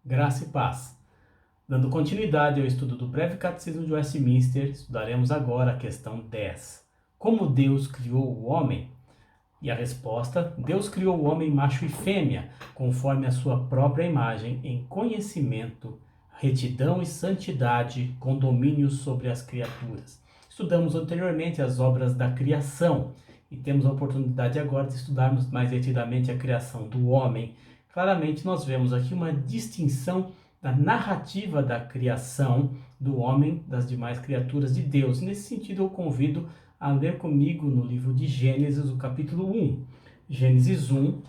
Graça e paz. Dando continuidade ao estudo do Breve Catecismo de Westminster, estudaremos agora a questão 10. Como Deus criou o homem? E a resposta: Deus criou o homem macho e fêmea, conforme a sua própria imagem, em conhecimento, retidão e santidade, com domínio sobre as criaturas. Estudamos anteriormente as obras da criação e temos a oportunidade agora de estudarmos mais detidamente a criação do homem. Claramente nós vemos aqui uma distinção da narrativa da criação do homem das demais criaturas de Deus. Nesse sentido, eu convido a ler comigo no livro de Gênesis, o capítulo 1. Gênesis 1,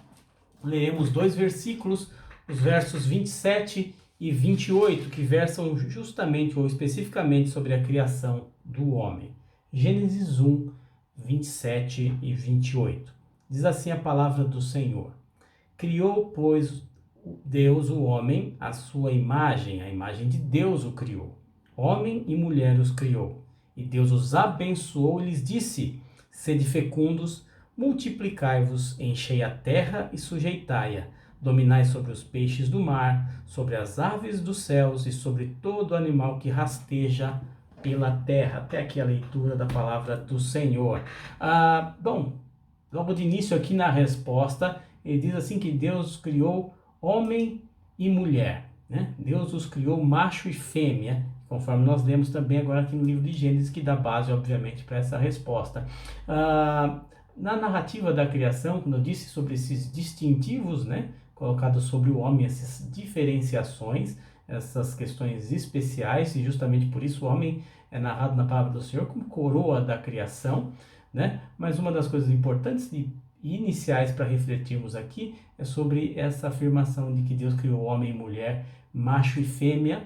leremos dois versículos, os versos 27 e 28, que versam justamente ou especificamente sobre a criação do homem. Gênesis 1, 27 e 28. Diz assim a palavra do Senhor: Criou, pois, Deus o homem à sua imagem, a imagem de Deus o criou. Homem e mulher os criou. E Deus os abençoou e lhes disse: Sede fecundos, multiplicai-vos, enchei a terra e sujeitai-a. Dominai sobre os peixes do mar, sobre as aves dos céus e sobre todo animal que rasteja pela terra. Até aqui a leitura da palavra do Senhor. Logo de início aqui na resposta, ele diz assim que Deus criou homem e mulher, né? Deus os criou macho e fêmea, conforme nós lemos também agora aqui no livro de Gênesis, que dá base, obviamente, para essa resposta. Na narrativa da criação, quando eu disse sobre esses distintivos, né, colocados sobre o homem, essas diferenciações, essas questões especiais, e justamente por isso o homem é narrado na palavra do Senhor como coroa da criação, né? Mas uma das coisas importantes e iniciais para refletirmos aqui é sobre essa afirmação de que Deus criou homem e mulher, macho e fêmea,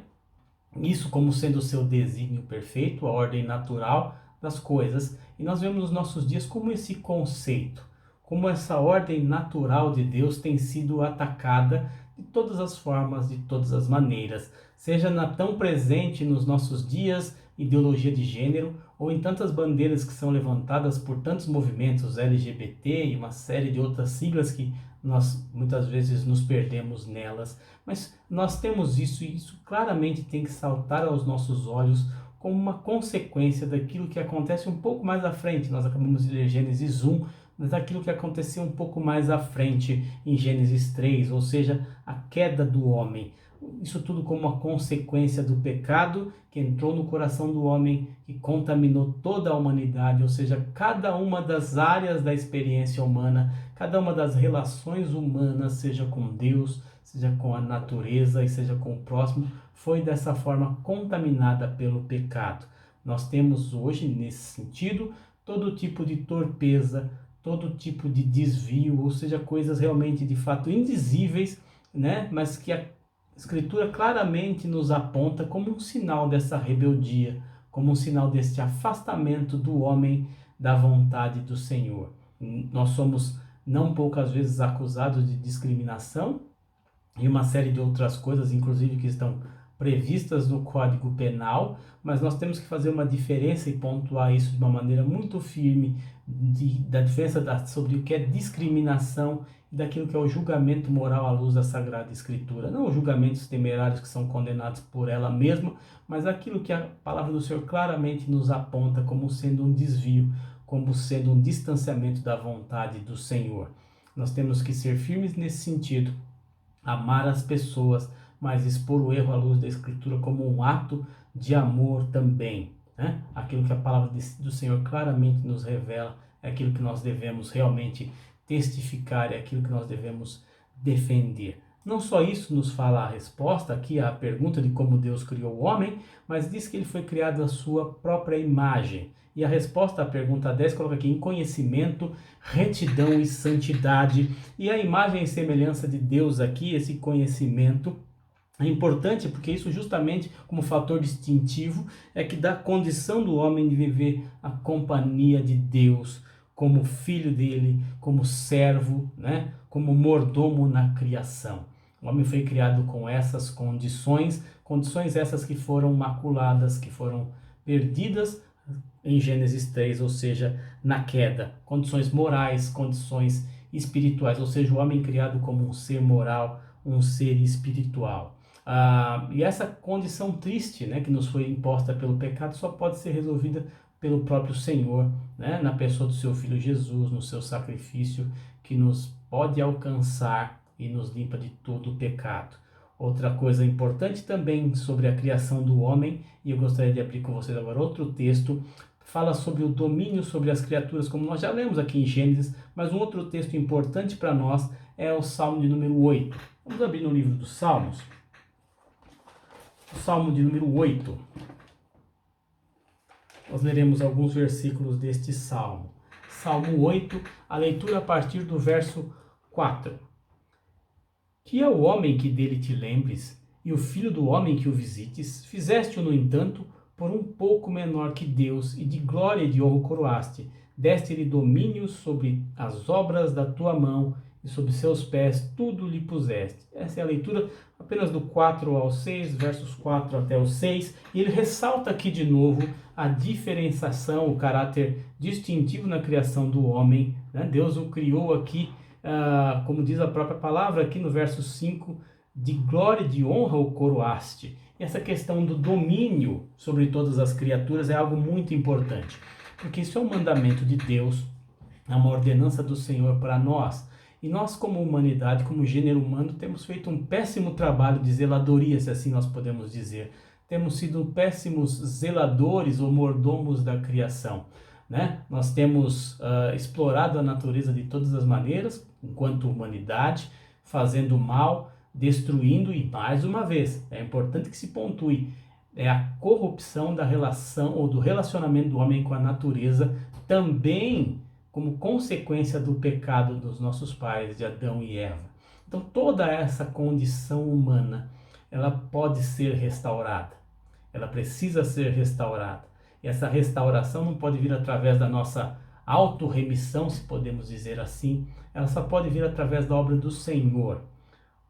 isso como sendo o seu desígnio perfeito, a ordem natural das coisas. E nós vemos nos nossos dias como esse conceito, como essa ordem natural de Deus tem sido atacada de todas as formas, de todas as maneiras, seja na tão presente nos nossos dias ideologia de gênero, ou em tantas bandeiras que são levantadas por tantos movimentos LGBT e uma série de outras siglas que nós muitas vezes nos perdemos nelas. Mas nós temos isso e isso claramente tem que saltar aos nossos olhos como uma consequência daquilo que acontece um pouco mais à frente. Nós acabamos de ler Gênesis 1, mas aquilo que aconteceu um pouco mais à frente em Gênesis 3, ou seja, a queda do homem. Isso tudo como uma consequência do pecado que entrou no coração do homem, que contaminou toda a humanidade, ou seja, cada uma das áreas da experiência humana, cada uma das relações humanas, seja com Deus, seja com a natureza e seja com o próximo, foi dessa forma contaminada pelo pecado. Nós temos hoje, nesse sentido, todo tipo de torpeza, todo tipo de desvio, ou seja, coisas realmente de fato indizíveis, né? Mas que a Escritura claramente nos aponta como um sinal dessa rebeldia, como um sinal deste afastamento do homem da vontade do Senhor. Nós somos não poucas vezes acusados de discriminação e uma série de outras coisas, inclusive que estão previstas no Código Penal, mas nós temos que fazer uma diferença e pontuar isso de uma maneira muito firme, da diferença sobre o que é discriminação e daquilo que é o julgamento moral à luz da Sagrada Escritura. Não os julgamentos temerários que são condenados por ela mesma, mas aquilo que a palavra do Senhor claramente nos aponta como sendo um desvio, como sendo um distanciamento da vontade do Senhor. Nós temos que ser firmes nesse sentido, amar as pessoas, mas expor o erro à luz da Escritura como um ato de amor também, né? Aquilo que a palavra do Senhor claramente nos revela é aquilo que nós devemos realmente testificar, é aquilo que nós devemos defender. Não só isso nos fala a resposta aqui à pergunta de como Deus criou o homem, mas diz que ele foi criado à sua própria imagem. E a resposta à pergunta 10 coloca aqui: em conhecimento, retidão e santidade. E a imagem e semelhança de Deus aqui, esse conhecimento, é importante porque isso justamente como fator distintivo é que dá condição do homem de viver a companhia de Deus, como filho dele, como servo, né? Como mordomo na criação. O homem foi criado com essas condições essas que foram maculadas, que foram perdidas em Gênesis 3, ou seja, na queda. Condições morais, condições espirituais, ou seja, o homem criado como um ser moral, um ser espiritual. E essa condição triste, né, que nos foi imposta pelo pecado só pode ser resolvida pelo próprio Senhor, né, na pessoa do seu Filho Jesus, no seu sacrifício, que nos pode alcançar e nos limpa de todo o pecado. Outra coisa importante também sobre a criação do homem, e eu gostaria de abrir com vocês agora outro texto, fala sobre o domínio sobre as criaturas, como nós já lemos aqui em Gênesis, mas um outro texto importante para nós é o Salmo de número 8. Vamos abrir no livro dos Salmos. O Salmo de número 8. Nós leremos alguns versículos deste Salmo. Salmo 8, a leitura a partir do verso 4. Que é o homem que dele te lembres, e o filho do homem que o visites? Fizeste-o, no entanto, por um pouco menor que Deus, e de glória e de honra o coroaste. Deste-lhe domínio sobre as obras da tua mão, e sobre seus pés tudo lhe puseste. Essa é a leitura apenas do 4 ao 6, versos 4 até o 6, e ele ressalta aqui de novo a diferenciação, o caráter distintivo na criação do homem, né? Deus o criou aqui, como diz a própria palavra aqui no verso 5, de glória e de honra o coroaste. E essa questão do domínio sobre todas as criaturas é algo muito importante, porque isso é um mandamento de Deus, é uma ordenança do Senhor para nós. E nós, como humanidade, como gênero humano, temos feito um péssimo trabalho de zeladoria, se assim nós podemos dizer. Temos sido péssimos zeladores ou mordomos da criação, né? Nós temos explorado a natureza de todas as maneiras, enquanto humanidade, fazendo mal, destruindo, e mais uma vez, é importante que se pontue, é a corrupção da relação ou do relacionamento do homem com a natureza, também como consequência do pecado dos nossos pais, de Adão e Eva. Então toda essa condição humana, ela pode ser restaurada, ela precisa ser restaurada. E essa restauração não pode vir através da nossa autorremissão, se podemos dizer assim, ela só pode vir através da obra do Senhor.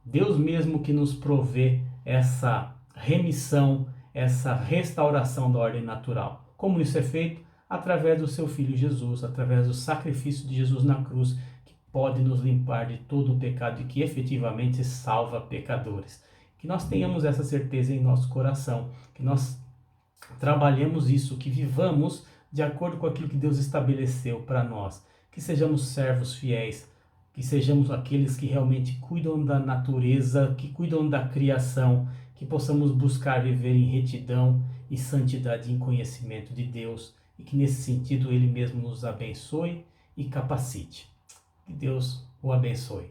Deus mesmo que nos provê essa remissão, essa restauração da ordem natural. Como isso é feito? Através do seu Filho Jesus, através do sacrifício de Jesus na cruz, que pode nos limpar de todo o pecado e que efetivamente salva pecadores. Que nós tenhamos essa certeza em nosso coração, que nós trabalhemos isso, que vivamos de acordo com aquilo que Deus estabeleceu para nós, que sejamos servos fiéis, que sejamos aqueles que realmente cuidam da natureza, que cuidam da criação, que possamos buscar viver em retidão e santidade em conhecimento de Deus, e que nesse sentido Ele mesmo nos abençoe e capacite. Que Deus o abençoe.